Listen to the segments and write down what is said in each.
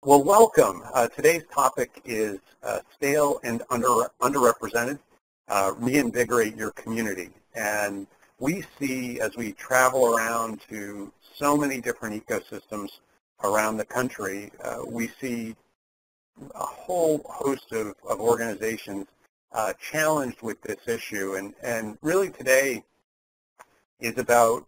Well, welcome. Today's topic is stale and underrepresented, reinvigorate your community. And we see as we travel around to so many different ecosystems around the country, we see a whole host of organizations challenged with this issue. And really today is about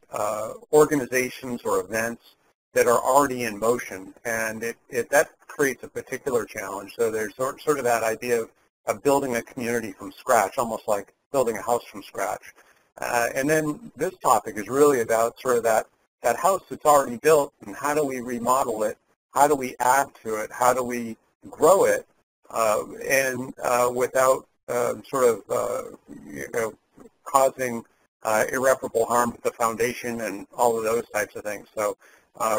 organizations or events that are already in motion, and that creates a particular challenge. So there's sort of that idea of building a community from scratch, almost like building a house from scratch. And then this topic is really about sort of that house that's already built, and how do we remodel it, how do we add to it, how do we grow it, and without causing irreparable harm to the foundation and all of those types of things. So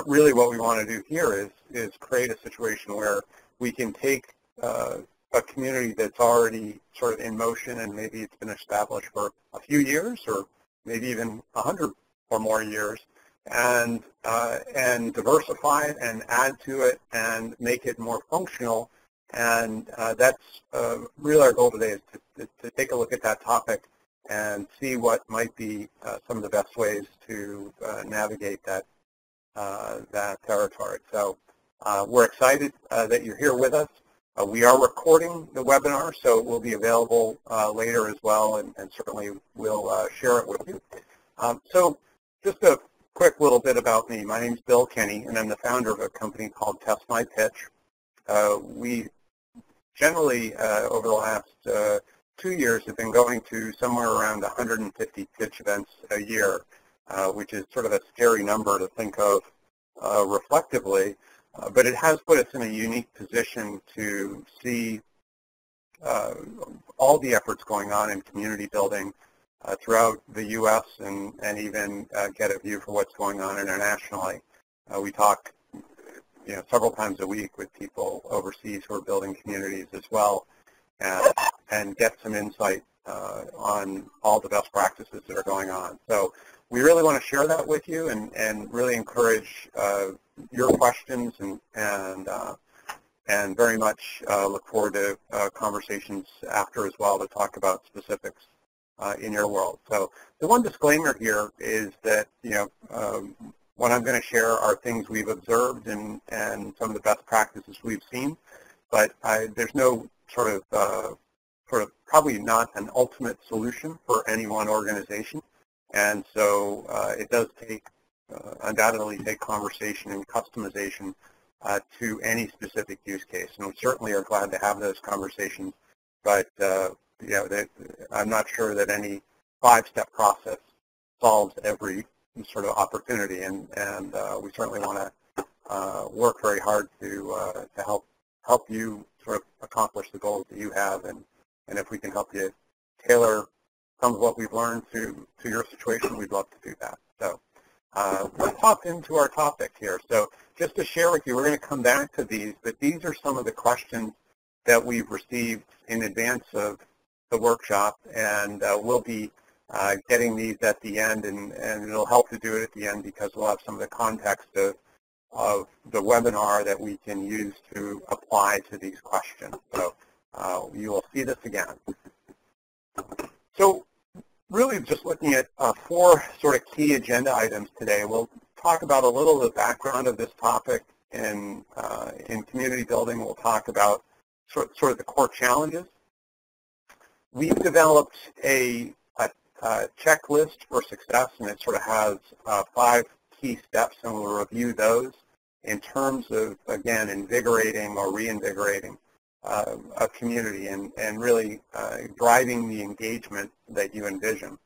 really what we want to do here is create a situation where we can take a community that's already sort of in motion, and maybe it's been established for a few years or maybe even 100 or more years, and diversify it and add to it and make it more functional. And that's really our goal today, is to take a look at that topic and see what might be some of the best ways to navigate that territory. So we're excited that you're here with us. We are recording the webinar, so it will be available later as well, and certainly we'll share it with you. So just a quick little bit about me. My name is Bill Kenny, and I'm the founder of a company called Test My Pitch. We generally, over the last 2 years, have been going to somewhere around 150 pitch events a year, which is sort of a scary number to think of reflectively, but it has put us in a unique position to see all the efforts going on in community building throughout the U.S. and even get a view for what's going on internationally. We talk several times a week with people overseas who are building communities as well, and get some insight on all the best practices that are going on. So we really want to share that with you, and really encourage your questions, and very much look forward to conversations after as well to talk about specifics in your world. So the one disclaimer here is that what I'm going to share are things we've observed and some of the best practices we've seen, but there's no sort of probably not an ultimate solution for any one organization. And so it does undoubtedly take conversation and customization to any specific use case. And we certainly are glad to have those conversations, but I'm not sure that any 5-step process solves every sort of opportunity, and we certainly want to work very hard to help you sort of accomplish the goals that you have, and if we can help you tailor some of what we've learned to your situation, we'd love to do that. So let's hop into our topic here. So just to share with you, we're going to come back to these, but these are some of the questions that we've received in advance of the workshop, and we'll be getting these at the end, and it'll help to do it at the end because we'll have some of the context of the webinar that we can use to apply to these questions. So you will see this again. So really just looking at 4 sort of key agenda items today. We'll talk about a little of the background of this topic in community building. We'll talk about sort of the core challenges. We've developed a checklist for success, and it sort of has 5 key steps, and we'll review those in terms of, again, invigorating or reinvigorating a community and really driving the engagement that you envision.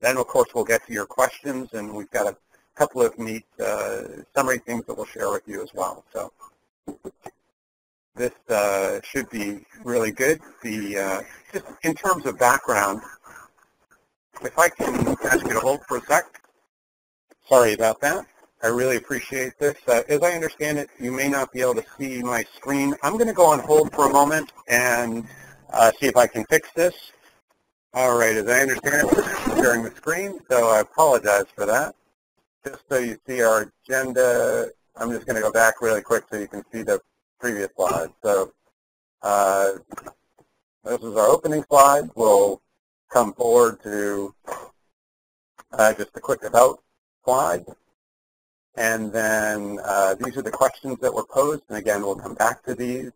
Then, of course, we'll get to your questions, and we've got a couple of neat summary things that we'll share with you as well. So this should be really good. Just in terms of background, if I can ask you to hold for a sec. Sorry about that. I really appreciate this. As I understand it, you may not be able to see my screen. I'm going to go on hold for a moment and see if I can fix this. All right, as I understand it, we're sharing the screen, so I apologize for that. Just so you see our agenda, I'm just going to go back really quick so you can see the previous slide. So this is our opening slide. We'll come forward to just a quick about slide. And then these are the questions that were posed. And again, we'll come back to these.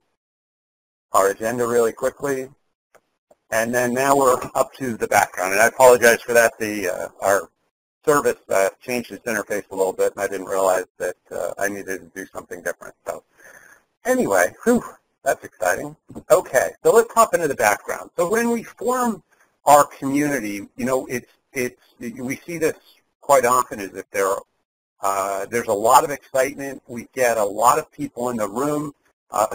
Our agenda really quickly. And then now we're up to the background. And I apologize for that. Our service changed its interface a little bit, and I didn't realize that I needed to do something different. So anyway, whew, that's exciting. Okay, so let's hop into the background. So when we form our community, you know, we see this quite often as if there's a lot of excitement. We get a lot of people in the room.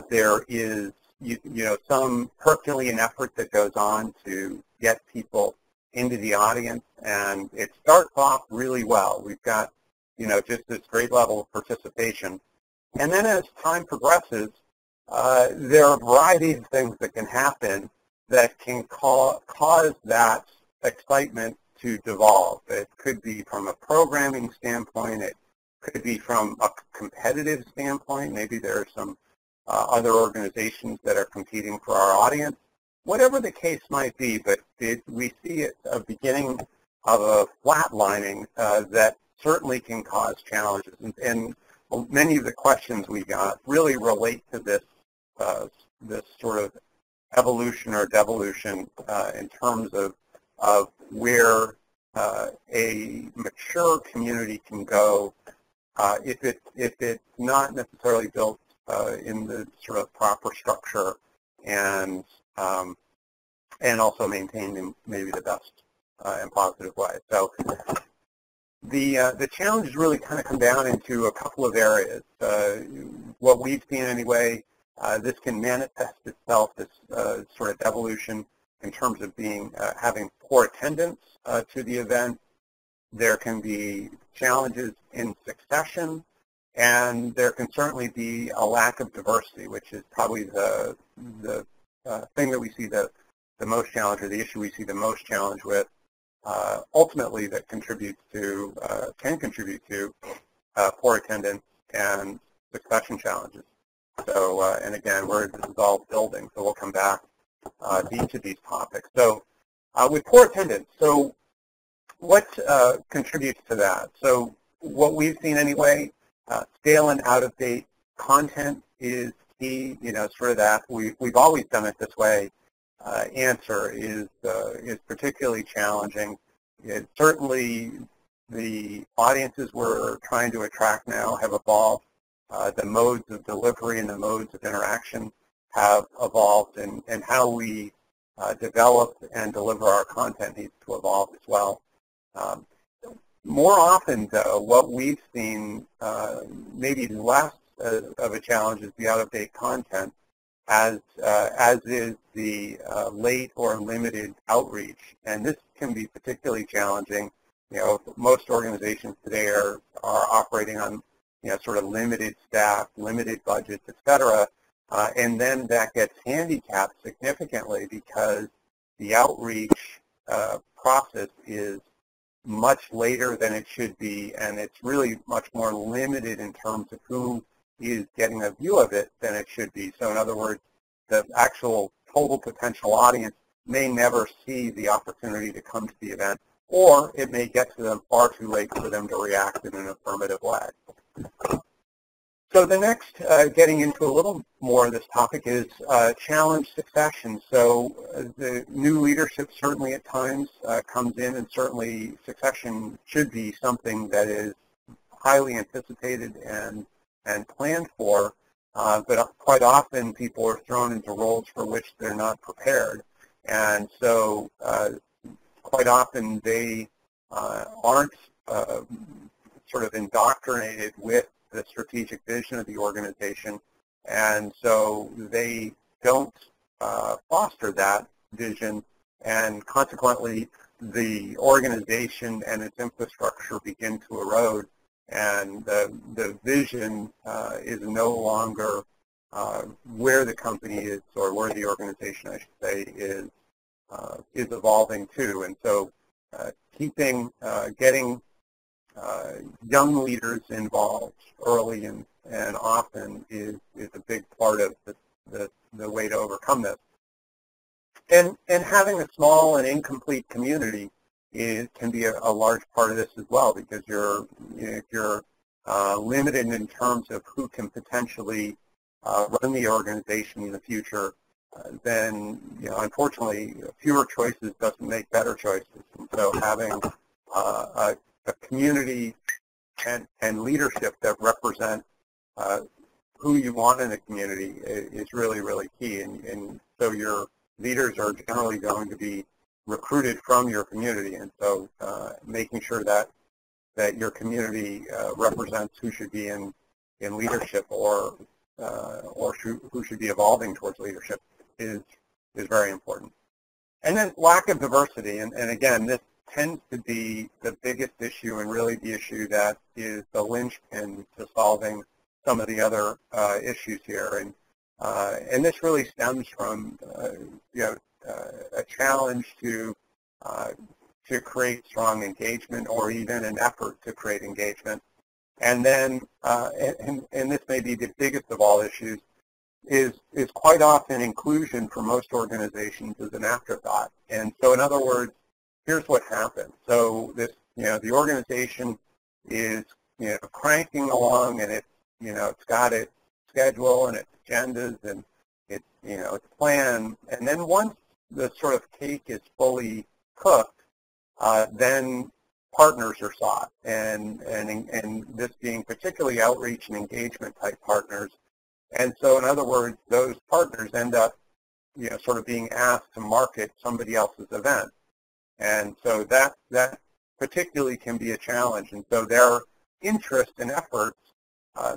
There is you know, some Herculean effort that goes on to get people into the audience, and it starts off really well. We've got, you know, just this great level of participation. And then as time progresses, there are a variety of things that can happen that can cause that excitement to devolve. It could be from a programming standpoint. It could be from a competitive standpoint. Maybe there are some other organizations that are competing for our audience. Whatever the case might be, but we see a beginning of a flatlining that certainly can cause challenges. And many of the questions we got really relate to this sort of evolution or devolution in terms of where a mature community can go if it's not necessarily built in the sort of proper structure and also maintained in maybe the best and positive way. So the challenges really kind of come down into a couple of areas. What we've seen anyway, this can manifest itself, this sort of devolution, in terms of having poor attendance to the event. There can be challenges in succession, and there can certainly be a lack of diversity, which is probably the thing that we see the most challenge, or the issue we see the most challenge with, ultimately that can contribute to poor attendance and succession challenges. So, and again, this is all building, so we'll come back to each of these topics. So, with poor attendance, so what contributes to that? So, what we've seen anyway, stale and out-of-date content is key. You know, sort of that we've always done it this way. Answer is particularly challenging. Certainly, the audiences we're trying to attract now have evolved. The modes of delivery and the modes of interaction have evolved, and how we develop and deliver our content needs to evolve as well. More often, though, what we've seen, maybe less of a challenge, is the out-of-date content, as is the late or limited outreach. And this can be particularly challenging. You know, most organizations today are operating on, you know, sort of limited staff, limited budgets, et cetera, and then that gets handicapped significantly because the outreach process is much later than it should be, and it's really much more limited in terms of who is getting a view of it than it should be. So in other words, the actual total potential audience may never see the opportunity to come to the event, or it may get to them far too late for them to react in an affirmative way. So the next, getting into a little more of this topic, is challenge succession. So the new leadership certainly at times comes in, and certainly succession should be something that is highly anticipated and planned for, but quite often people are thrown into roles for which they're not prepared. And so quite often they aren't sort of indoctrinated with the strategic vision of the organization, and so they don't foster that vision, and consequently the organization and its infrastructure begin to erode, and the vision is no longer where the company is, or where the organization, I should say, is evolving to. And so getting young leaders involved early in and often is a big part of the way to overcome this. And having a small and incomplete community can be a large part of this as well, because if you're limited in terms of who can potentially run the organization in the future, then unfortunately fewer choices doesn't make better choices. And so having a community and leadership that represent who you want in a community is really, really key. And so your leaders are generally going to be recruited from your community, and so making sure that your community represents who should be in leadership or who should be evolving towards leadership is very important. And then lack of diversity, and again, this tends to be the biggest issue and really the issue that is the linchpin to solving some of the other issues here. And this really stems from a challenge to create strong engagement, or even an effort to create engagement. And then, and this may be the biggest of all issues, is quite often inclusion for most organizations is an afterthought. And so, in other words, here's what happens. So this, the organization is, cranking along, and it's got its schedule and its agendas and its, its plan. And then once the sort of cake is fully cooked, then partners are sought, and this being particularly outreach and engagement type partners. And so, in other words, those partners end up, sort of being asked to market somebody else's event. And so that particularly can be a challenge. And so their interest and efforts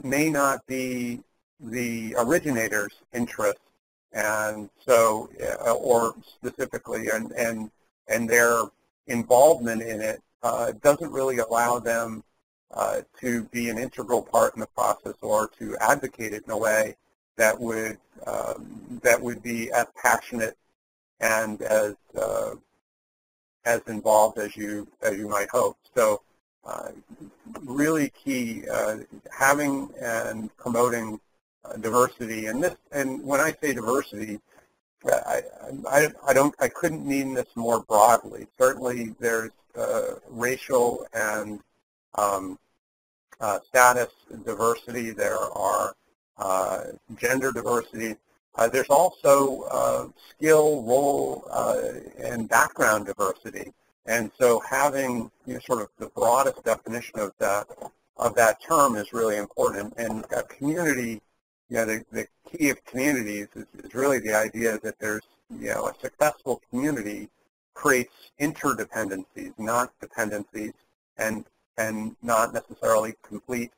may not be the originator's interest, and so, or specifically, and their involvement in it doesn't really allow them to be an integral part in the process, or to advocate it in a way that would be as passionate and as involved as you might hope. So really key, having and promoting diversity. And when I say diversity, I couldn't mean this more broadly. Certainly there's racial and status diversity. There are gender diversity. There's also skill, role, and background diversity. And so having sort of the broadest definition of that term is really important. And a community, the key of communities is really the idea that there's, a successful community creates interdependencies, not dependencies, and not necessarily complete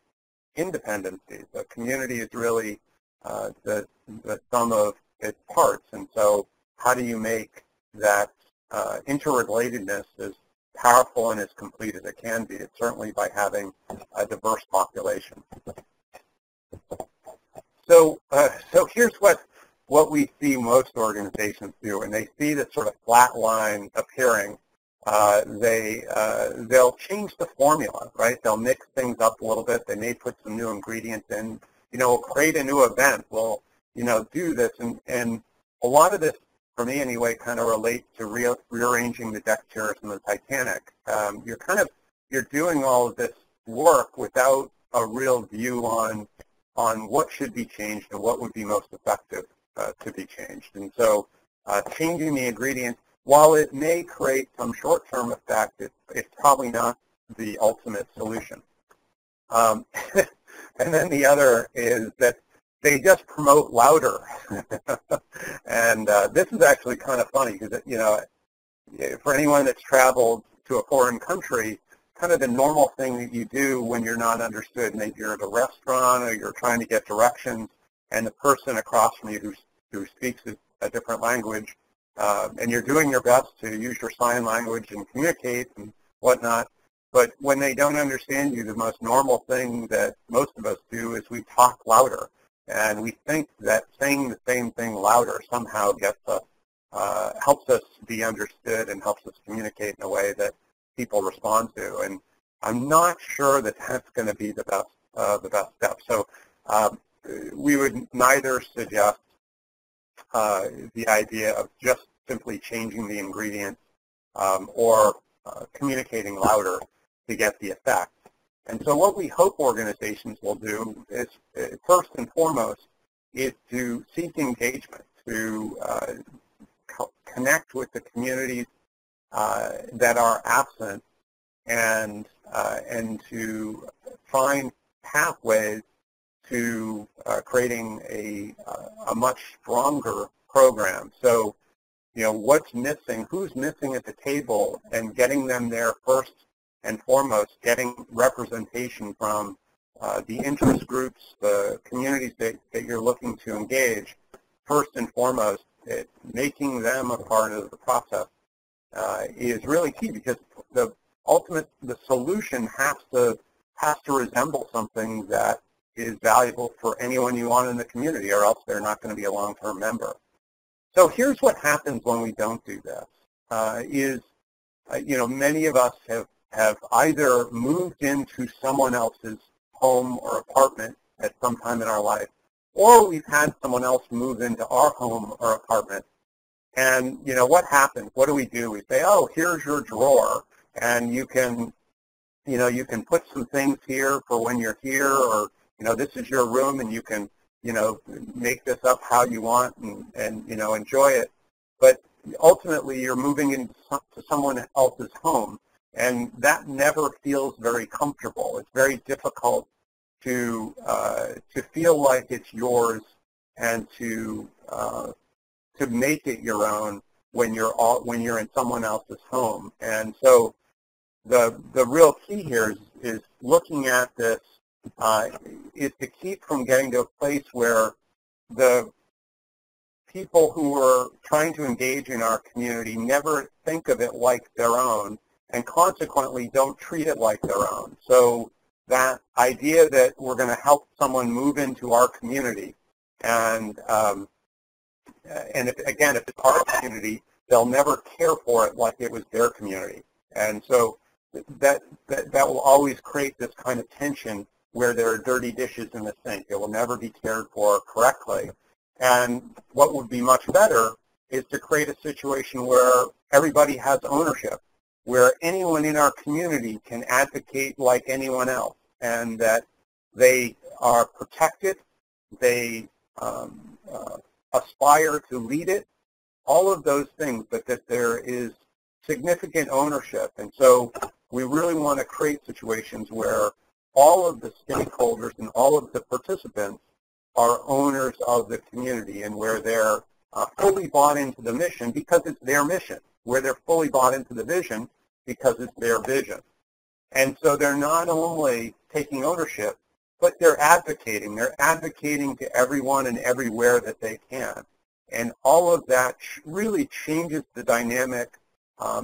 independencies. A community is really the sum of its parts, and so how do you make that interrelatedness as powerful and as complete as it can be? It's certainly by having a diverse population. So here's what we see most organizations do, and they see this sort of flat line appearing. They'll change the formula, right? They'll mix things up a little bit. They may put some new ingredients in. We'll create a new event. We'll, do this, and a lot of this, for me anyway, kind of relates to rearranging the deck chairs in the Titanic. You're doing all of this work without a real view on what should be changed and what would be most effective to be changed. And so changing the ingredients, while it may create some short-term effect, it's probably not the ultimate solution. And then the other is that they just promote louder. And this is actually kind of funny because, for anyone that's traveled to a foreign country, kind of the normal thing that you do when you're not understood, maybe you're at a restaurant or you're trying to get directions, and the person across from you who speaks a different language, and you're doing your best to use your sign language and communicate and whatnot, but when they don't understand you, the most normal thing that most of us do is we talk louder, and we think that saying the same thing louder somehow gets us, helps us be understood and helps us communicate in a way that people respond to. And I'm not sure that that's going to be the best step. So We would neither suggest the idea of just simply changing the ingredients or communicating louder to get the effect. And so what we hope organizations will do is, first and foremost, is to seek engagement, to connect with the communities that are absent, and to find pathways to creating a much stronger program. So, what's missing, who's missing at the table, and getting them there first and foremost, getting representation from the interest groups, the communities that you're looking to engage, first and foremost, making them a part of the process is really key, because the solution has to resemble something that is valuable for anyone you want in the community, or else they're not going to be a long-term member. So here's what happens when we don't do this, many of us have either moved into someone else's home or apartment at some time in our life, or we've had someone else move into our home or apartment. And, what happens? What do? We say, oh, here's your drawer, and you can put some things here for when you're here, or, this is your room, and you can, make this up how you want and enjoy it. But ultimately, you're moving into someone else's home, and that never feels very comfortable. It's very difficult to feel like it's yours and to make it your own when you're in someone else's home. And so the real key here is looking at this is to keep from getting to a place where the people who are trying to engage in our community never think of it like their own, and consequently don't treat it like their own. So that idea that we're going to help someone move into our community, and if it's our community, they'll never care for it like it was their community. And so that will always create this kind of tension where there are dirty dishes in the sink. It will never be cared for correctly. And what would be much better is to create a situation where everybody has ownership, where anyone in our community can advocate like anyone else, and that they are protected, they aspire to lead it, all of those things, but that there is significant ownership. And so we really want to create situations where all of the stakeholders and all of the participants are owners of the community, and where they're fully bought into the mission because it's their mission, where they're fully bought into the vision because it's their vision. And so they're not only taking ownership, but they're advocating. They're advocating to everyone and everywhere that they can. And all of that really changes the dynamic,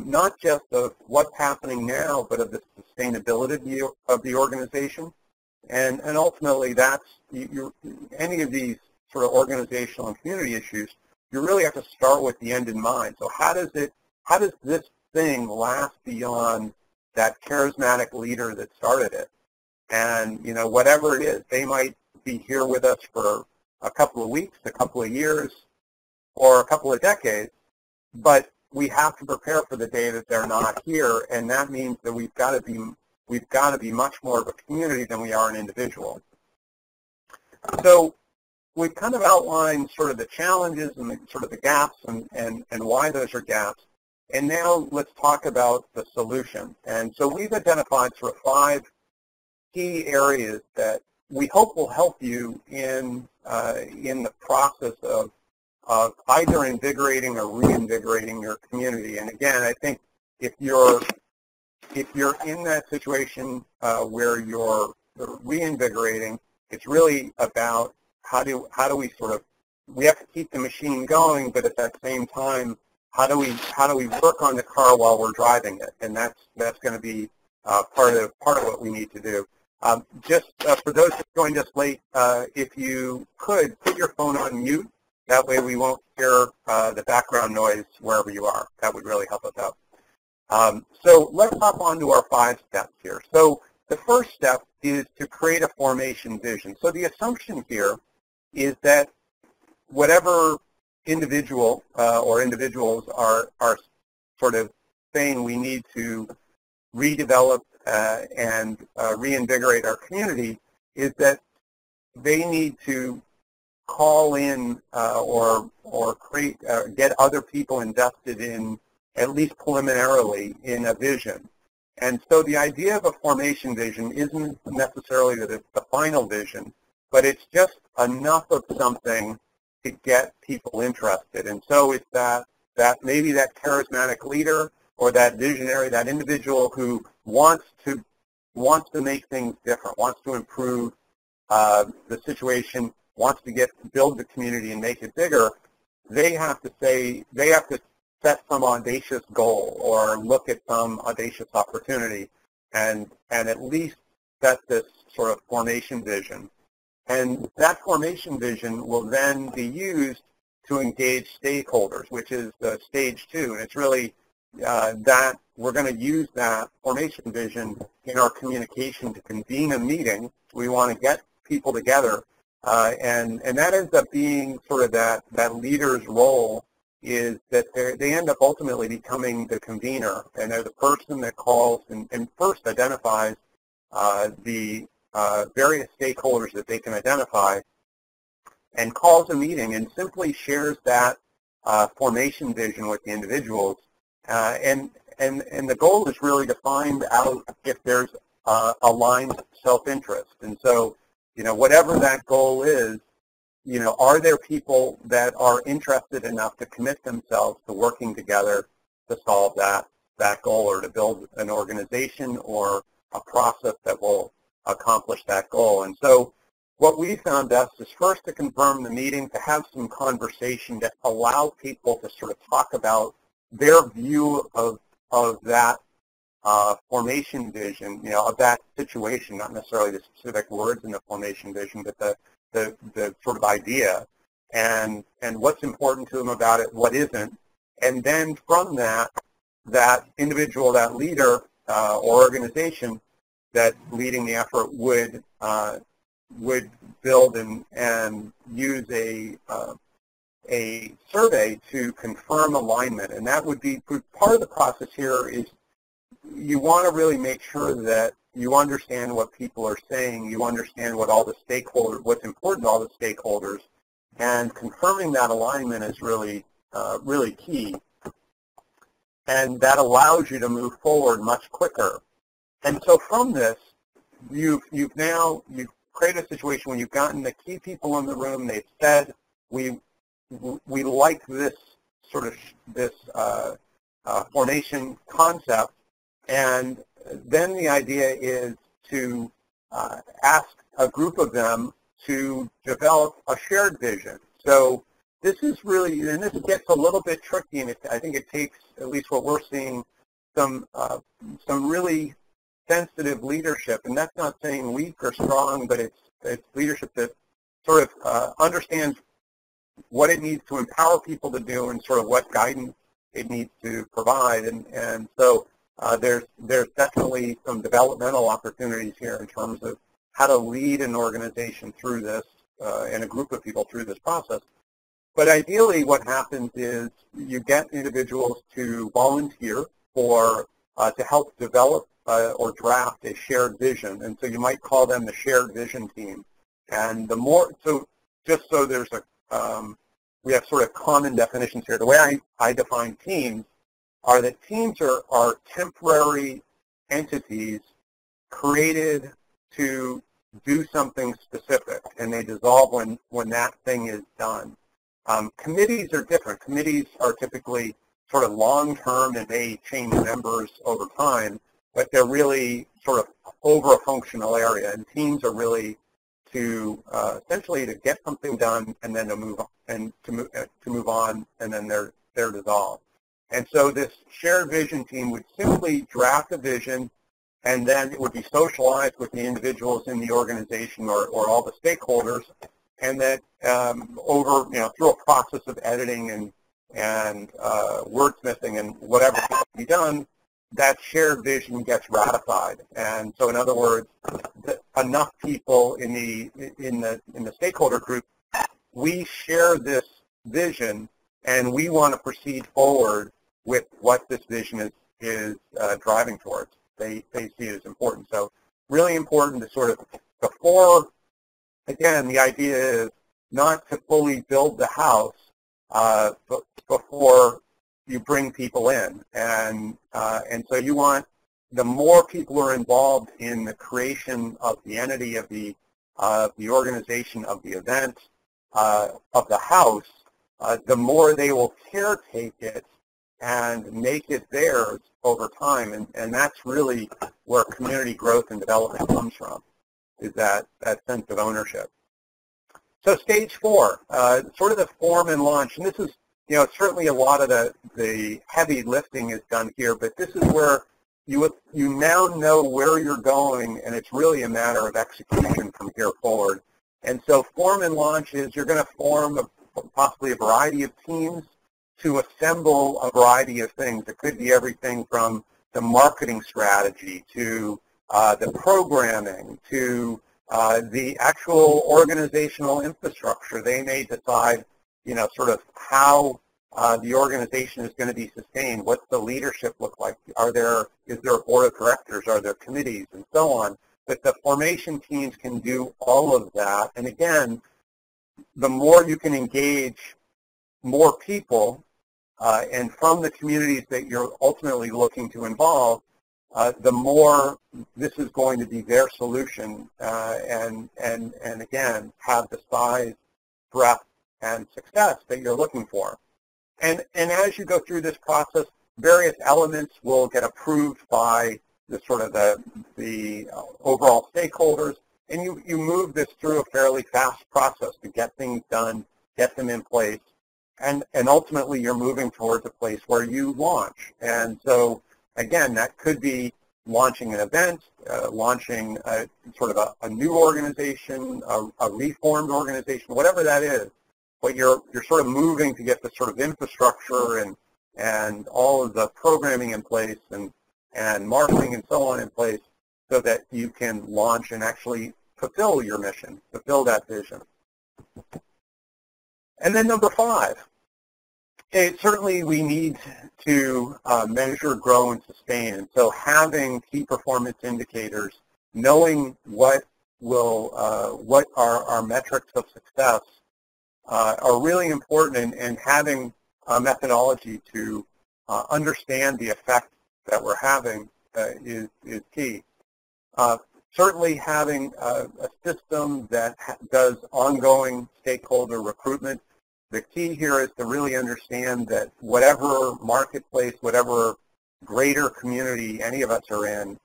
not just of what's happening now, but of the sustainability of the organization. And ultimately, that's any of these sort of organizational and community issues, you really have to start with the end in mind. So how does this thing last beyond that charismatic leader that started it? And, whatever it is, they might be here with us for a couple of weeks, a couple of years, or a couple of decades, but we have to prepare for the day that they're not here, and that means that we've got to be much more of a community than we are an individual. So we've kind of outlined sort of the challenges and sort of the gaps and why those are gaps. And now let's talk about the solution. And so we've identified sort of 5 key areas that we hope will help you in the process of either invigorating or reinvigorating your community. And again, I think if you're in that situation where you're reinvigorating, it's really about how do we we have to keep the machine going, but at that same time, how do we work on the car while we're driving it? And that's going to be part of what we need to do. Just for those who joined us late, if you could put your phone on mute, that way we won't hear the background noise wherever you are. That would really help us out. So let's hop on to our 5 steps here. So the first step is to create a formation vision. So the assumption here is that whatever individual or individuals are sort of saying we need to redevelop and reinvigorate our community, is that they need to call in or create get other people invested in, at least preliminarily, in a vision. And so the idea of a formation vision isn't necessarily that it's the final vision, but it's just enough of something to get people interested. And so it's that maybe that charismatic leader or that visionary, that individual who wants to make things different, wants to improve the situation, wants to build the community and make it bigger. They have to set some audacious goal or look at some audacious opportunity and at least set this sort of formation vision. And that formation vision will then be used to engage stakeholders, which is the stage 2. And it's really that we're going to use that formation vision in our communication to convene a meeting. We want to get people together, and that ends up being sort of that leader's role, is that they end up ultimately becoming the convener, and they're the person that calls and first identifies the various stakeholders that they can identify and calls a meeting and simply shares that formation vision with the individuals. And the goal is really to find out if there's aligned self-interest. And so, whatever that goal is, are there people that are interested enough to commit themselves to working together to solve that goal, or to build an organization or a process that will accomplish that goal? And so what we found best is first to confirm the meeting, to have some conversation that allow people to sort of talk about their view of that formation vision, of that situation, not necessarily the specific words in the formation vision, but the sort of idea, and what's important to them about it, what isn't. And then from that individual, that leader or organization that's leading the effort would build and use a survey to confirm alignment. And that would be part of the process here. Is you want to really make sure that you understand what people are saying, you understand what all the stakeholders, what's important to all the stakeholders, and confirming that alignment is really key. And that allows you to move forward much quicker. And so from this, you've created a situation when you've gotten the key people in the room. They've said, we like this sort of formation concept, and then the idea is to ask a group of them to develop a shared vision. So this is really, and this gets a little bit tricky, and I think it takes, at least what we're seeing, some really sensitive leadership. And that's not saying weak or strong, but it's leadership that sort of understands what it needs to empower people to do and sort of what guidance it needs to provide. And so there's definitely some developmental opportunities here in terms of how to lead an organization through this and a group of people through this process. But ideally what happens is you get individuals to volunteer to help develop or draft a shared vision. And so you might call them the shared vision team. And just so there's we have sort of common definitions here. The way I define teams are that teams are temporary entities created to do something specific, and they dissolve when that thing is done. Committees are different. Committees are typically sort of long-term, and they change members over time, but they're really sort of over a functional area. And teams are really to essentially to get something done and then to move on, and then they're dissolved. And so this shared vision team would simply draft a vision, and then it would be socialized with the individuals in the organization or all the stakeholders, and that through a process of editing and wordsmithing and whatever can be done, that shared vision gets ratified. And so in other words, enough people in the stakeholder group, we share this vision, and we want to proceed forward with what this vision is driving towards. They see it as important. So really important to sort of, before, again, the idea is not to fully build the house but before you bring people in. And so you want, the more people are involved in the creation of the entity, of the organization, of the event, of the house, the more they will caretake it and make it theirs over time. And that's really where community growth and development comes from, is that sense of ownership. So stage 4, sort of the form and launch. And this is, certainly a lot of the heavy lifting is done here, but this is where you now know where you're going, and it's really a matter of execution from here forward. And so form and launch is, you're going to form possibly a variety of teams to assemble a variety of things. It could be everything from the marketing strategy to the programming to the actual organizational infrastructure. They may decide, sort of how the organization is going to be sustained. What's the leadership look like? Is there a board of directors? Are there committees? And so on. But the formation teams can do all of that. And again, the more you can engage more people, and from the communities that you're ultimately looking to involve, the more this is going to be their solution, and again, have the size, breadth, and success that you're looking for. And as you go through this process, various elements will get approved by the sort of the overall stakeholders, and you move this through a fairly fast process to get things done, get them in place, and ultimately you're moving towards a place where you launch. And so again, that could be launching an event, launching sort of a new organization, a reformed organization, whatever that is. But you're sort of moving to get the sort of infrastructure and all of the programming in place and marketing and so on in place, so that you can launch and actually fulfill your mission, fulfill that vision. And then number 5, certainly we need to measure, grow, and sustain. And so having key performance indicators, knowing what are our metrics of success, are really important, and having a methodology to understand the effect that we're having is key. Certainly having a system that does ongoing stakeholder recruitment. The key here is to really understand that whatever marketplace, whatever greater community any of us are in,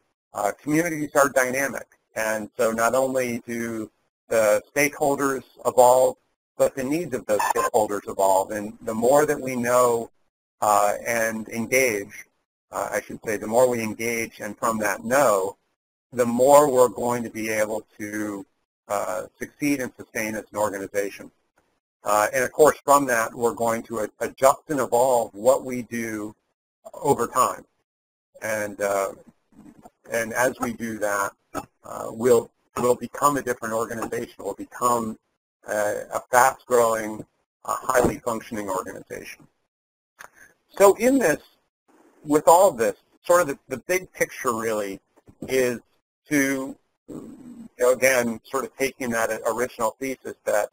communities are dynamic. And so not only do the stakeholders evolve, but the needs of those stakeholders evolve. And the more that we know and engage, I should say, the more we engage and from that know, the more we're going to be able to succeed and sustain as an organization. And of course, from that, we're going to adjust and evolve what we do over time. And as we do that, we'll become a different organization. We'll become a fast-growing, highly functioning organization. So in this, with all of this, sort of the big picture really is to, again, sort of taking that original thesis that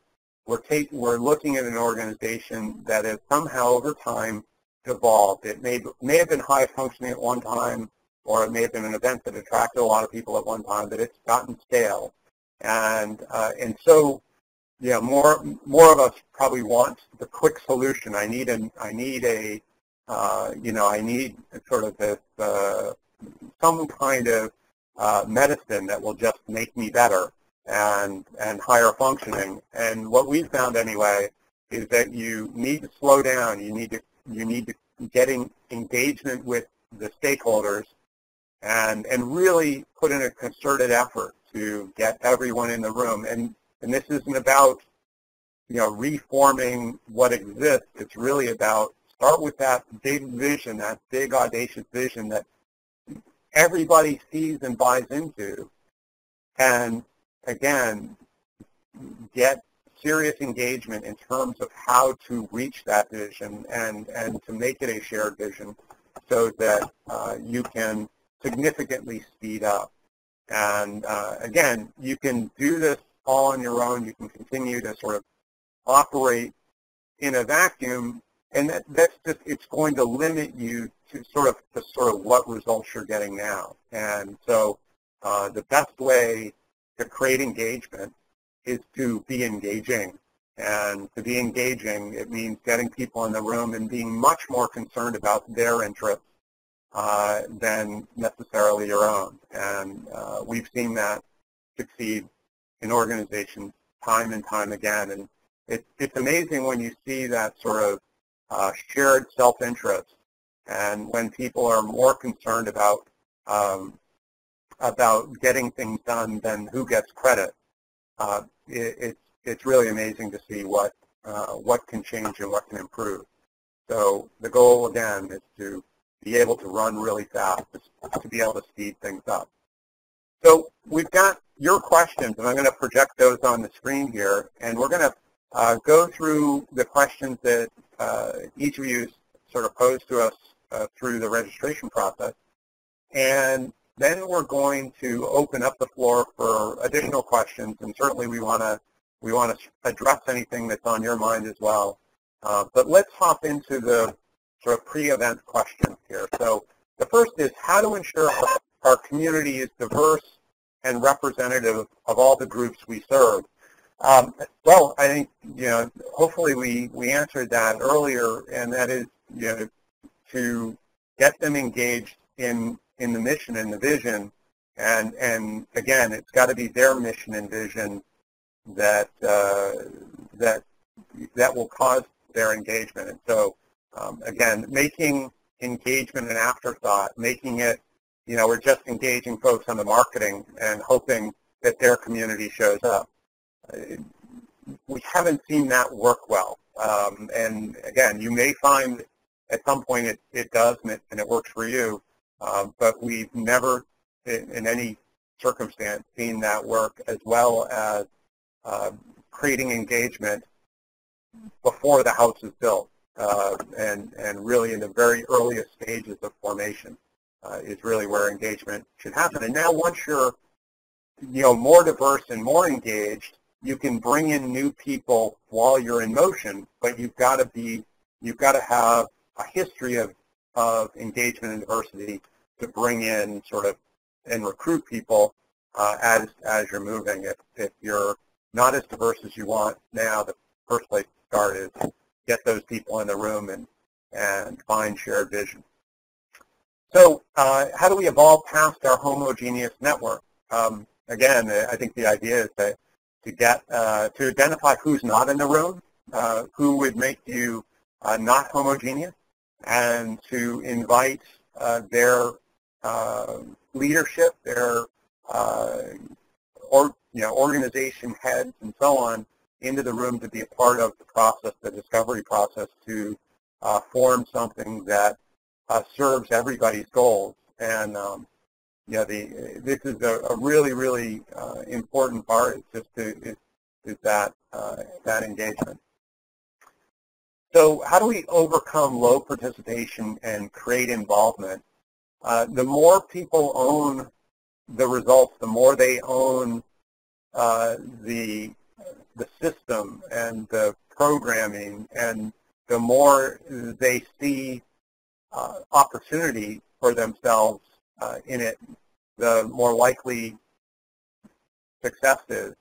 we're looking at an organization that has somehow over time evolved. It may have been high functioning at one time, or it may have been an event that attracted a lot of people at one time, but it's gotten stale. And so, more of us probably want the quick solution. I need sort of this some kind of medicine that will just make me better and higher functioning. And what we've found anyway is that you need to slow down. You need to get engagement with the stakeholders and really put in a concerted effort to get everyone in the room. And this isn't about reforming what exists. It's really about start with that big vision, that big audacious vision that everybody sees and buys into, and again, get serious engagement in terms of how to reach that vision and to make it a shared vision so that you can significantly speed up. And again, you can do this all on your own. You can continue to sort of operate in a vacuum, and that's just, it's going to limit you to sort of what results you're getting now. And so the best way to create engagement is to be engaging. And to be engaging, it means getting people in the room and being much more concerned about their interests than necessarily your own. And we've seen that succeed in organizations time and time again. And it's amazing when you see that sort of shared self-interest, and when people are more concerned about getting things done than who gets credit. It's really amazing to see what can change and what can improve. So the goal, again, is to be able to run really fast, to be able to speed things up. So we've got your questions, and I'm going to project those on the screen here, and we're going to go through the questions that each of you sort of posed to us through the registration process, and then we're going to open up the floor for additional questions, and certainly we want to address anything that's on your mind as well. But let's hop into the sort of pre-event questions here. So the first is how to ensure our community is diverse and representative of all the groups we serve. Well, I think, hopefully we answered that earlier, and that is, to get them engaged in the mission and the vision, and again, it's got to be their mission and vision that will cause their engagement. And so, again, making engagement an afterthought, making it, we're just engaging folks on the marketing and hoping that their community shows up. We haven't seen that work well. And again, you may find at some point it does and it works for you, but we've never in any circumstance seen that work as well as creating engagement before the house is built, and really in the very earliest stages of formation is really where engagement should happen. And now once you're more diverse and more engaged, you can bring in new people while you're in motion, but you've got to have a history of engagement and diversity to bring in sort of and recruit people as you're moving. If you're not as diverse as you want now, the first place to start is get those people in the room and find shared vision. So how do we evolve past our homogeneous network? Again, I think the idea is to identify who's not in the room, who would make you not homogeneous, and to invite their leadership, their organization heads and so on into the room to be a part of the process, the discovery process, to form something that serves everybody's goals. And this is a really, really important part. It's just that engagement. So how do we overcome low participation and create involvement? The more people own the results, the more they own the system and the programming, and the more they see opportunity for themselves in it, the more likely success is.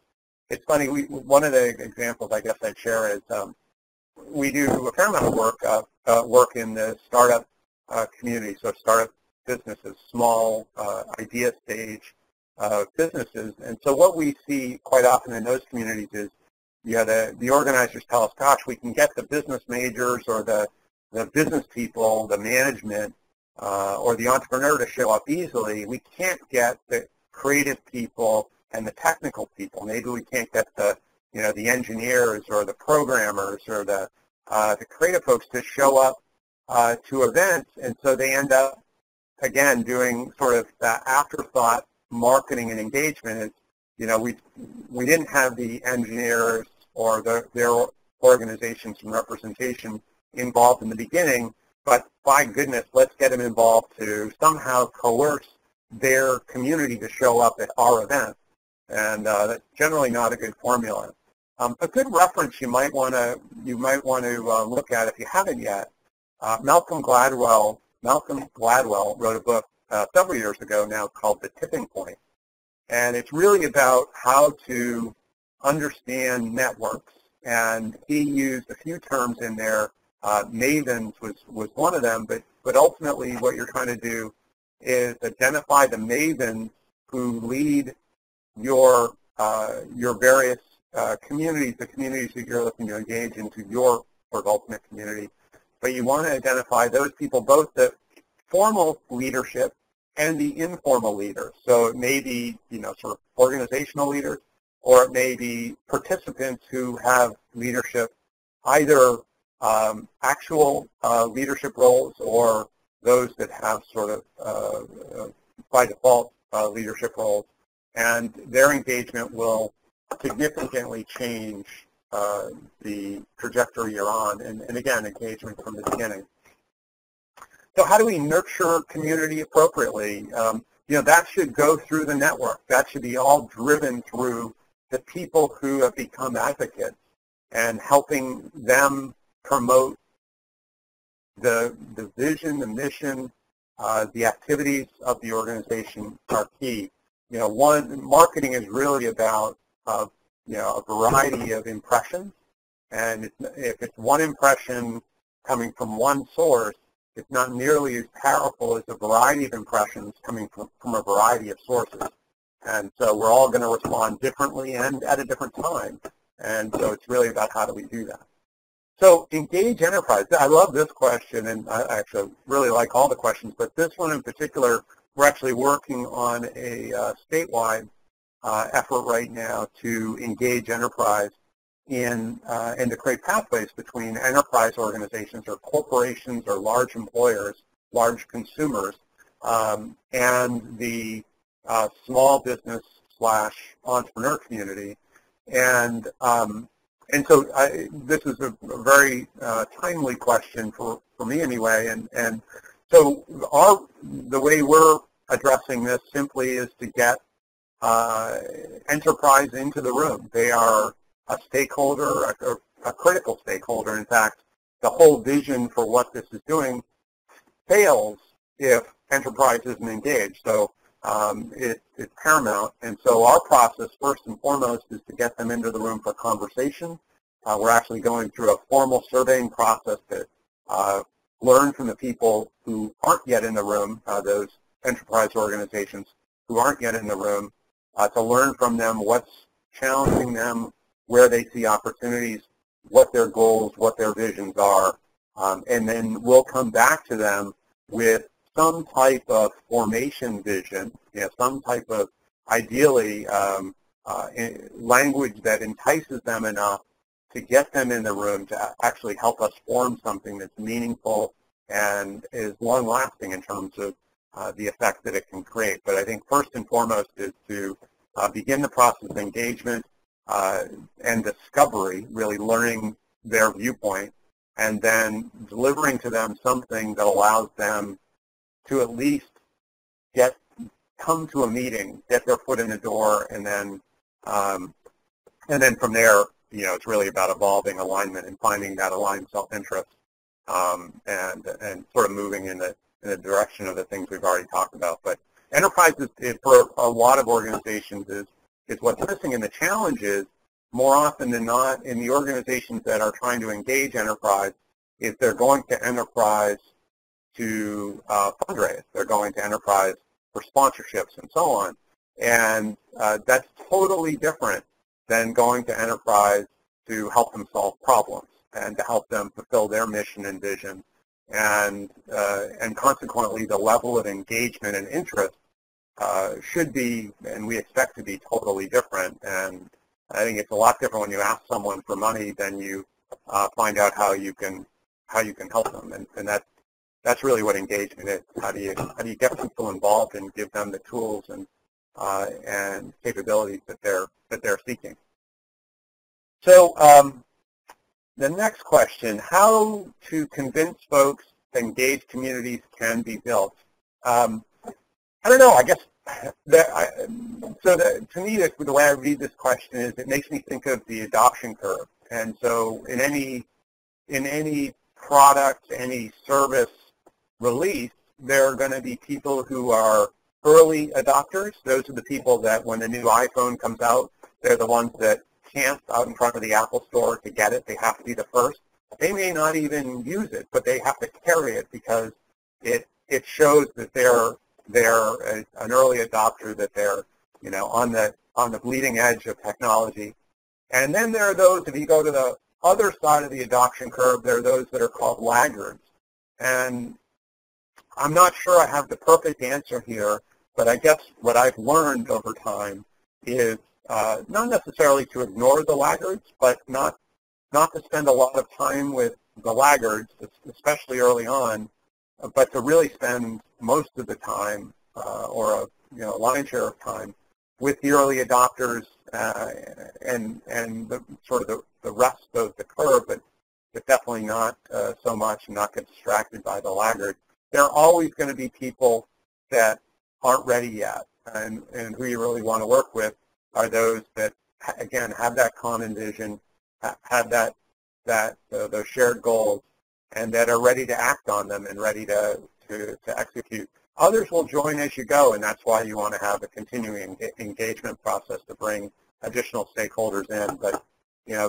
It's funny, one of the examples I guess I'd share is we do a fair amount of work in the startup community, so startup businesses, small idea stage businesses. And so what we see quite often in those communities is the organizers tell us, gosh, we can get the business majors or the business people, the management, or the entrepreneur to show up easily. We can't get the creative people and the technical people. Maybe we can't get the engineers or the programmers or the creative folks to show up to events, and so they end up, again, doing sort of that afterthought marketing and engagement. Is we didn't have the engineers or their organizations and representation involved in the beginning, but by goodness, let's get them involved to somehow coerce their community to show up at our event. And that's generally not a good formula. A good reference you might want to look at if you haven't yet. Malcolm Gladwell wrote a book several years ago now called The Tipping Point, and it's really about how to understand networks. And he used a few terms in there. Mavens was one of them, but ultimately what you're trying to do is identify the mavens who lead your various communities, the communities that you're looking to engage into your sort of ultimate community. But you want to identify those people, both the formal leadership and the informal leaders. So it may be, sort of organizational leaders, or it may be participants who have leadership, either actual leadership roles or those that have sort of, by default, leadership roles. And their engagement will significantly change the trajectory you're on, and again, engagement from the beginning. So how do we nurture community appropriately? That should go through the network. That should be all driven through the people who have become advocates and helping them promote the vision, the mission, the activities of the organization are key. Marketing is really about a variety of impressions, and if it's one impression coming from one source, it's not nearly as powerful as a variety of impressions coming from a variety of sources. And so we're all going to respond differently and at a different time. And so it's really about how do we do that. So engage enterprise. I love this question, and I actually really like all the questions, but this one in particular, we're actually working on a statewide effort right now to engage enterprise and to create pathways between enterprise organizations or corporations or large employers, large consumers, and the small business / entrepreneur community. And so this is a very timely question for me anyway. And so the way we're addressing this simply is to get enterprise into the room. They are a stakeholder, a critical stakeholder. In fact, the whole vision for what this is doing fails if enterprise isn't engaged. So it's paramount. And so our process, first and foremost, is to get them into the room for conversation. We're actually going through a formal surveying process to learn from the people who aren't yet in the room, those enterprise organizations who aren't yet in the room, to learn from them what's challenging them, where they see opportunities, what their goals, what their visions are, and then we'll come back to them with some type of formation vision, some type of, ideally, language that entices them enough to get them in the room to actually help us form something that's meaningful and is long-lasting in terms of the effect that it can create. But I think first and foremost is to begin the process of engagement and discovery, really learning their viewpoint, and then delivering to them something that allows them to at least come to a meeting, get their foot in the door, and then from there, it's really about evolving alignment and finding that aligned self-interest, and sort of moving in the direction of the things we've already talked about. But enterprise is for a lot of organizations is what's missing, and the challenge is, more often than not, in the organizations that are trying to engage enterprise, is they're going to enterprise to fundraise. They're going to enterprise for sponsorships and so on. And that's totally different than going to enterprise to help them solve problems and to help them fulfill their mission and vision. And consequently, the level of engagement and interest should be, and we expect to be, totally different. And I think it's a lot different when you ask someone for money than you find out how you can help them. And that's really what engagement is. How do you get people involved and give them the tools and and capabilities that they're seeking. So the next question: how to convince folks that engaged communities can be built? I don't know. I guess to me, the way I read this question is it makes me think of the adoption curve. And so in any product, any service release, there are going to be people who are early adopters. Those are the people that when the new iPhone comes out, they're the ones that camp out in front of the Apple Store to get it. They have to be the first. They may not even use it, but they have to carry it because it shows that they're an early adopter, that they're on the bleeding edge of technology. And then there are those, if you go to the other side of the adoption curve, there are those that are called laggards. And I'm not sure I have the perfect answer here, but I guess what I've learned over time is not necessarily to ignore the laggards, but not to spend a lot of time with the laggards, especially early on, but to really spend most of the time, or a lion's share of time, with the early adopters and the sort of the rest of the curve, but definitely not so much, and not get distracted by the laggards. There are always going to be people that aren't ready yet, and who you really want to work with are those that, again, have that common vision, have those shared goals, and that are ready to act on them and ready to execute. Others will join as you go, and that's why you want to have a continuing engagement process to bring additional stakeholders in. But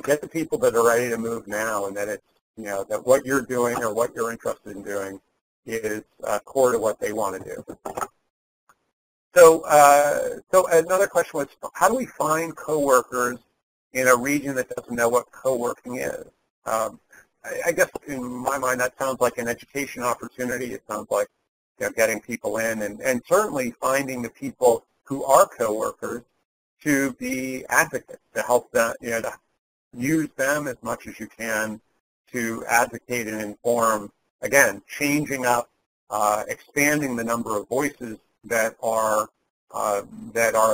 get the people that are ready to move now, and that it's that what you're doing or what you're interested in doing is core to what they want to do. So another question was, how do we find coworkers in a region that doesn't know what co-working is? I guess in my mind that sounds like an education opportunity. It sounds like getting people in, and certainly finding the people who are co-workers to be advocates, to help them, to use them as much as you can to advocate and inform, again, changing up, expanding the number of voices that are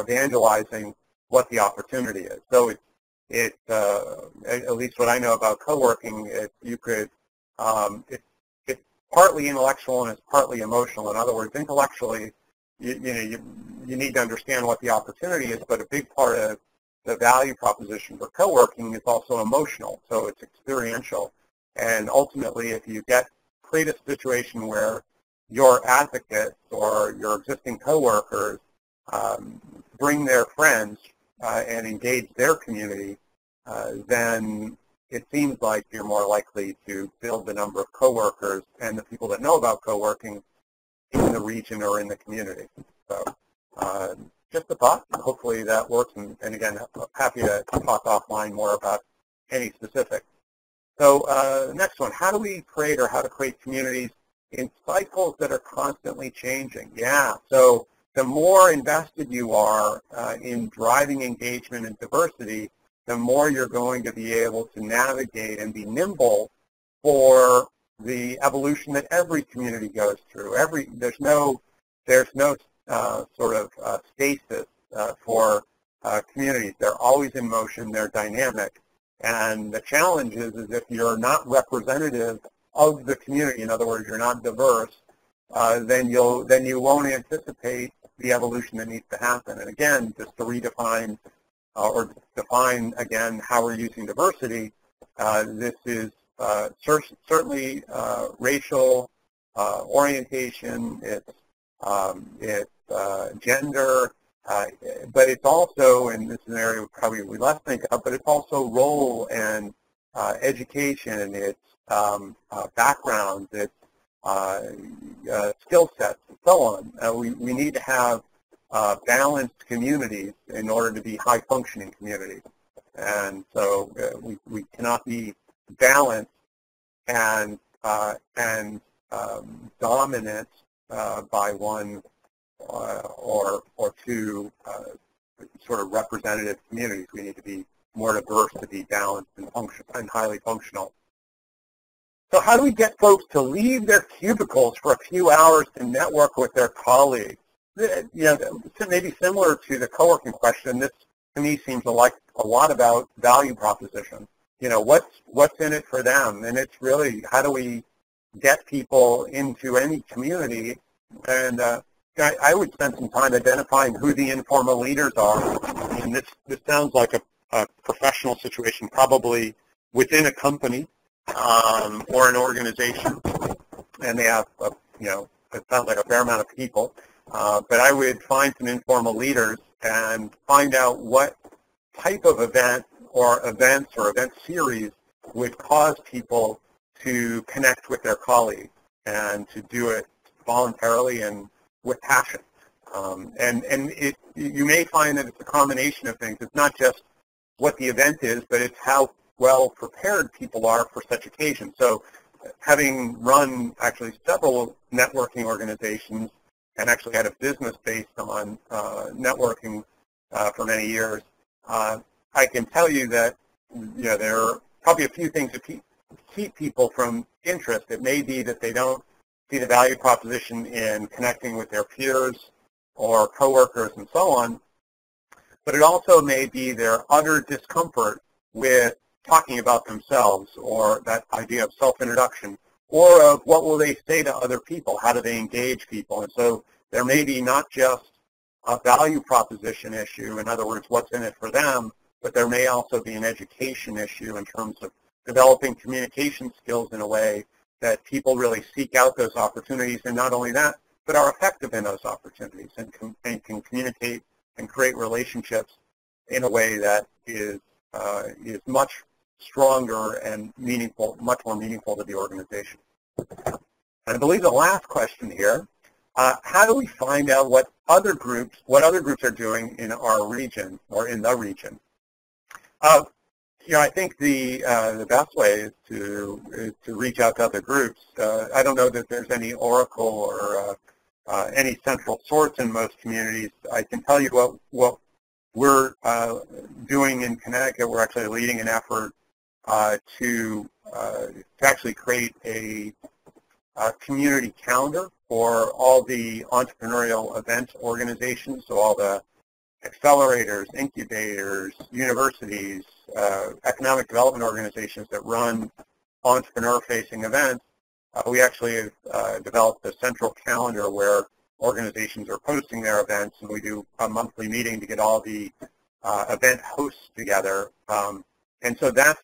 evangelizing what the opportunity is. So it's at least what I know about co-working, it's partly intellectual and it's partly emotional. In other words, intellectually, you need to understand what the opportunity is, but a big part of the value proposition for co-working is also emotional, so it's experiential. And ultimately, if you create a situation where your advocates or your existing coworkers bring their friends and engage their community, then it seems like you're more likely to build the number of coworkers and the people that know about co-working in the region or in the community. So just a thought. Hopefully that works. And again, happy to talk offline more about any specifics. So next one, how to create communities in cycles that are constantly changing? Yeah, so the more invested you are in driving engagement and diversity, the more you're going to be able to navigate and be nimble for the evolution that every community goes through. There's no sort of stasis for communities. They're always in motion. They're dynamic. And the challenge is if you're not representative of the community, in other words, you're not diverse, then you won't anticipate the evolution that needs to happen. And again, just to redefine or define again how we're using diversity, this is certainly racial orientation, it's gender, but it's also, and this is an area probably we less think of, but it's also role and education, it's backgrounds, it's skill sets, and so on. We need to have balanced communities in order to be high-functioning communities. And so we cannot be balanced and dominant by one or two sort of representative communities. We need to be more diverse to be balanced and highly functional. So how do we get folks to leave their cubicles for a few hours to network with their colleagues? maybe similar to the co-working question, this to me seems like a lot about value proposition. What's in it for them, and it's really how do we get people into any community. And I would spend some time identifying who the informal leaders are. And this sounds like a professional situation, probably within a company or an organization, and they have it sounds like a fair amount of people. But I would find some informal leaders and find out what type of event or events or event series would cause people to connect with their colleagues and to do it voluntarily and with passion. You may find that it's a combination of things. It's not just what the event is, but it's how well prepared people are for such occasions. So having run actually several networking organizations and actually had a business based on networking for many years, I can tell you that there are probably a few things that keep people from interest. It may be that they don't see the value proposition in connecting with their peers or coworkers and so on, but it also may be their utter discomfort with talking about themselves, or that idea of self-introduction, or of what will they say to other people, how do they engage people. And so there may be not just a value proposition issue, in other words, what's in it for them, but there may also be an education issue in terms of developing communication skills in a way that people really seek out those opportunities, and not only that, but are effective in those opportunities and can communicate and create relationships in a way that is much stronger and meaningful, much more meaningful to the organization. And I believe the last question here, how do we find out what other groups are doing in our region or in the region? I think the best way is to reach out to other groups. I don't know that there's any oracle or any central source in most communities. I can tell you what we're doing in Connecticut. We're actually leading an effort to actually create a community calendar for all the entrepreneurial event organizations, so all the accelerators, incubators, universities, economic development organizations that run entrepreneur-facing events. We actually have developed a central calendar where organizations are posting their events, and we do a monthly meeting to get all the event hosts together. And so that's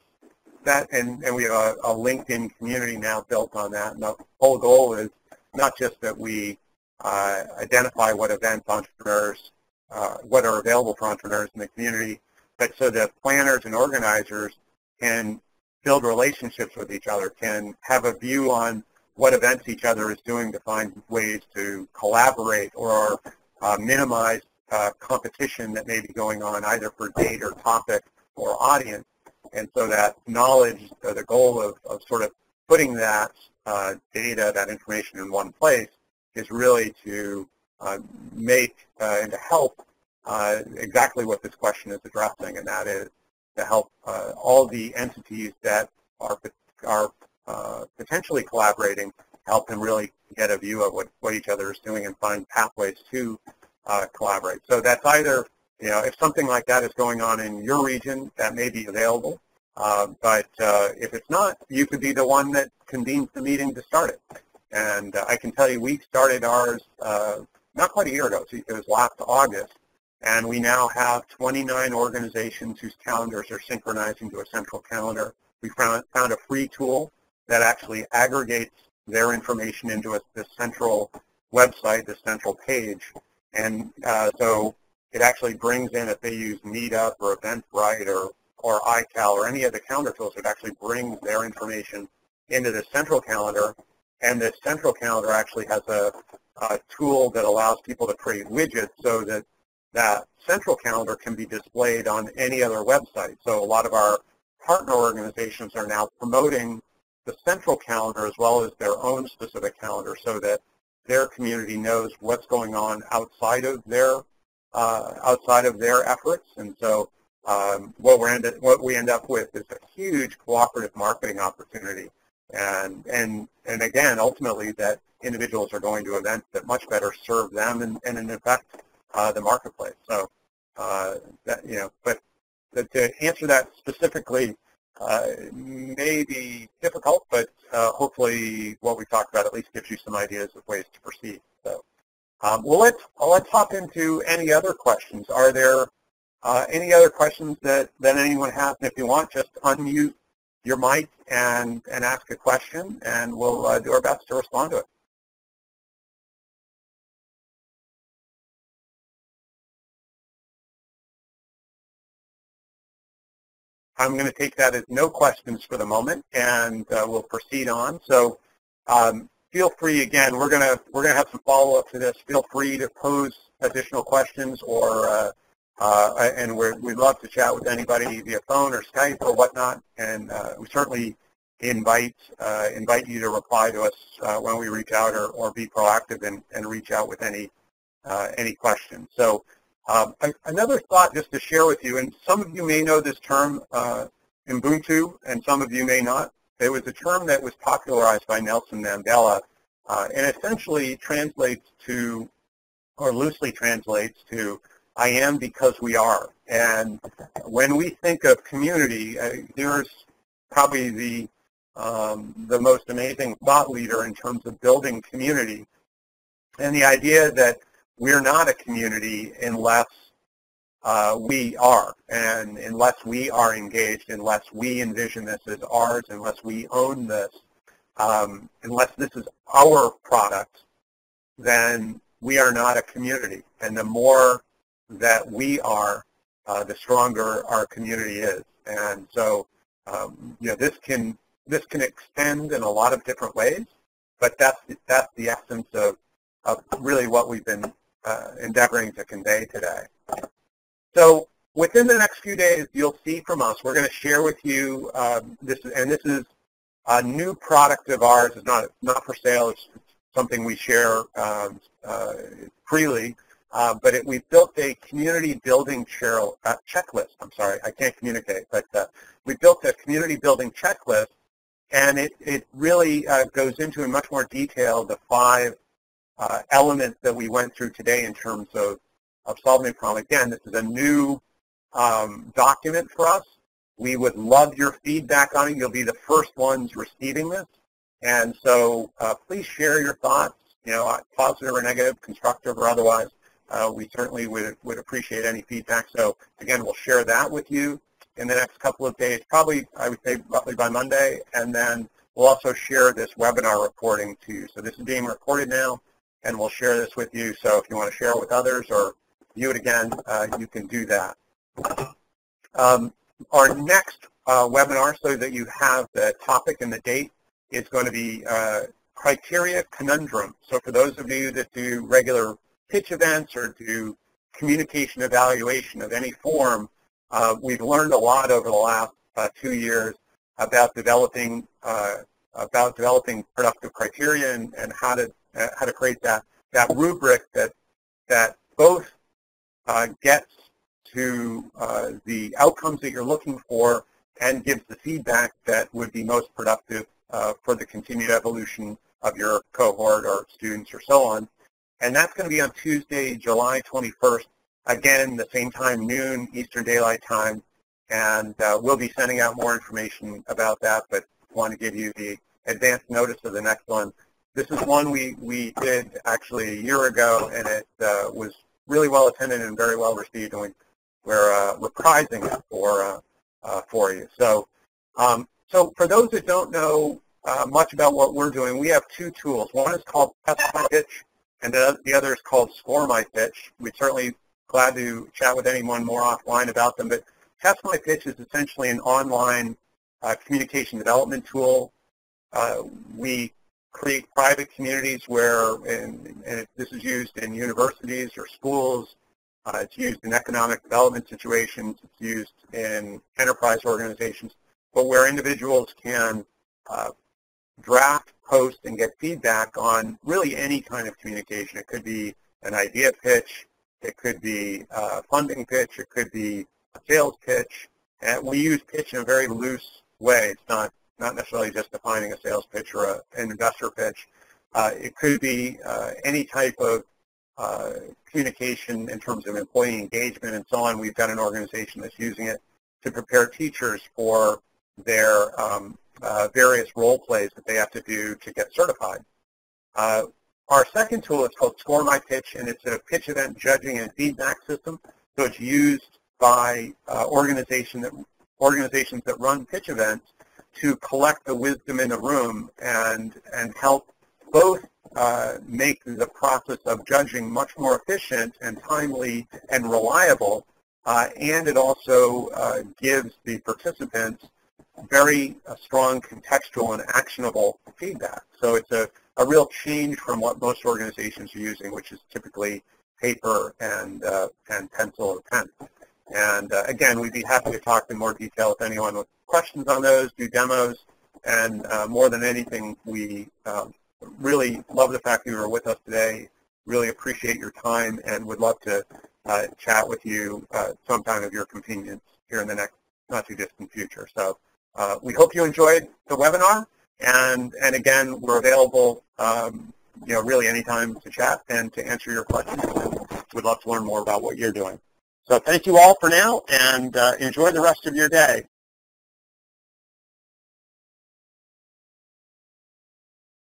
that, and we have a LinkedIn community now built on that. And the whole goal is not just that we identify what events entrepreneurs, what are available for entrepreneurs in the community, but so that planners and organizers can build relationships with each other, can have a view on what events each other is doing to find ways to collaborate or minimize competition that may be going on either for date or topic or audience. And so that knowledge, the goal of sort of putting that data, that information in one place is really to make and to help exactly what this question is addressing, and that is to help all the entities that are potentially collaborating, help them really get a view of what each other is doing and find pathways to collaborate. So that's either, if something like that is going on in your region, that may be available. But if it's not, you could be the one that convenes the meeting to start it. And I can tell you we started ours not quite a year ago. It was last August. And we now have 29 organizations whose calendars are synchronizing to a central calendar. We found a free tool that actually aggregates their information into this central website, this central page. And so it actually brings in, if they use Meetup or Eventbrite or iCal or any of the calendar tools, it actually brings their information into the central calendar. And this central calendar actually has a tool that allows people to create widgets so that that central calendar can be displayed on any other website. So a lot of our partner organizations are now promoting the central calendar as well as their own specific calendar so that their community knows what's going on outside of their efforts. And so what we end up with is a huge cooperative marketing opportunity And again, ultimately, that individuals are going to events that much better serve them and in effect, the marketplace. So, but to answer that specifically may be difficult, but hopefully what we talked about at least gives you some ideas of ways to proceed. So, let's hop into any other questions. Are there any other questions that anyone has? And if you want, just unmute your mic and ask a question, and we'll do our best to respond to it. I'm going to take that as no questions for the moment, and we'll proceed on. So feel free, again, we're going to have some follow-up to this. Feel free to pose additional questions, or and we'd love to chat with anybody via phone or Skype or whatnot. And we certainly invite you to reply to us when we reach out, or be proactive and reach out with any questions. So another thought just to share with you, and some of you may know this term, Ubuntu, and some of you may not. It was a term that was popularized by Nelson Mandela, and essentially translates to, or loosely translates to, I am because we are. And when we think of community, here's probably the most amazing thought leader in terms of building community, and the idea that we're not a community unless we are, and unless we are engaged, unless we envision this as ours, unless we own this, unless this is our product, then we are not a community. And the more that we are, the stronger our community is. And so, this can extend in a lot of different ways, but that's the essence of really what we've been endeavoring to convey today. So within the next few days, you'll see from us, we're going to share with you this is a new product of ours. It's not for sale. It's something we share freely. But we've built a community building checklist. I'm sorry, I can't communicate, but we built a community building checklist, and it really goes into in much more detail the 5 elements that we went through today in terms of solving the problem. Again, this is a new document for us. We would love your feedback on it. You'll be the first ones receiving this. And so please share your thoughts, positive or negative, constructive or otherwise. We certainly would appreciate any feedback. So again, we'll share that with you in the next couple of days, probably I would say roughly by Monday, and then we'll also share this webinar recording to you. So this is being recorded now, and we'll share this with you. So if you want to share it with others or view it again, you can do that. Our next webinar, so that you have the topic and the date, is going to be criteria conundrum. So for those of you that do regular pitch events or do communication evaluation of any form, we've learned a lot over the last 2 years about developing productive criteria and how to create that rubric that both gets to the outcomes that you're looking for and gives the feedback that would be most productive for the continued evolution of your cohort or students or so on. And that's going to be on Tuesday, July 21st, again, the same time, noon, Eastern Daylight Time. And we'll be sending out more information about that, but want to give you the advance notice of the next one. This is one we did actually a year ago, and it was really well attended and very well received, and we're reprising it for you. So, so for those that don't know much about what we're doing, we have 2 tools. One is called Test My Pitch, and the other is called Score My Pitch. We'd certainly glad to chat with anyone more offline about them, but Test My Pitch is essentially an online communication development tool. We create private communities where, and this is used in universities or schools, it's used in economic development situations, it's used in enterprise organizations, but where individuals can draft, post, and get feedback on really any kind of communication. It could be an idea pitch, it could be a funding pitch, it could be a sales pitch. And we use pitch in a very loose way. It's not not necessarily just defining a sales pitch or an investor pitch. It could be any type of communication in terms of employee engagement and so on. We've got an organization that's using it to prepare teachers for their various role plays that they have to do to get certified. Our second tool is called Score My Pitch, and it's a pitch event judging and feedback system. So it's used by organizations that run pitch events to collect the wisdom in the room and help both make the process of judging much more efficient and timely and reliable, and it also gives the participants very strong contextual and actionable feedback. So it's a real change from what most organizations are using, which is typically paper and pencil or pen. And again, we'd be happy to talk in more detail if anyone with questions on those, do demos, and more than anything, we really love the fact that you were with us today. Really appreciate your time and would love to chat with you sometime of your convenience here in the next not too distant future. So we hope you enjoyed the webinar, and again, we're available really anytime to chat and to answer your questions, and we'd love to learn more about what you're doing. So thank you all for now, and enjoy the rest of your day.